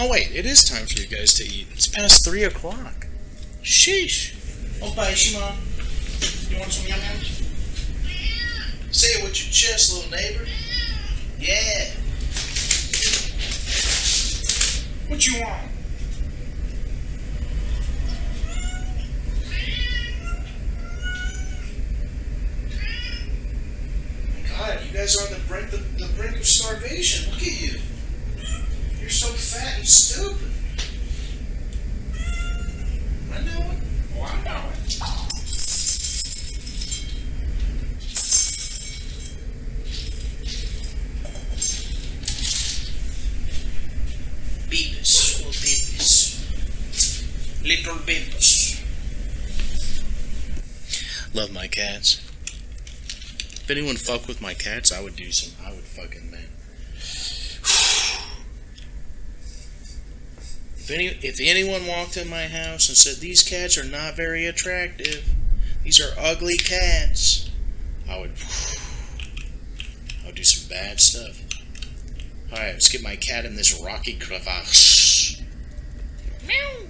Oh wait, it is time for you guys to eat. It's past 3 o'clock. Sheesh. Oppai and Shimapan, you want some yum-yums? Say it with your chest, little neighbor. Yeah. What you want? God, you guys are on the brink of starvation. Look at you. You're so fat and stupid. I know it. Oh, I know it. Babies, little babies. Little babies. Love my cats. If anyone fuck with my cats, I would fucking, man. If anyone walked in my house and said, these cats are not very attractive, these are ugly cats, I would do some bad stuff. Alright, let's get my cat in this rocky crevasse. Meow.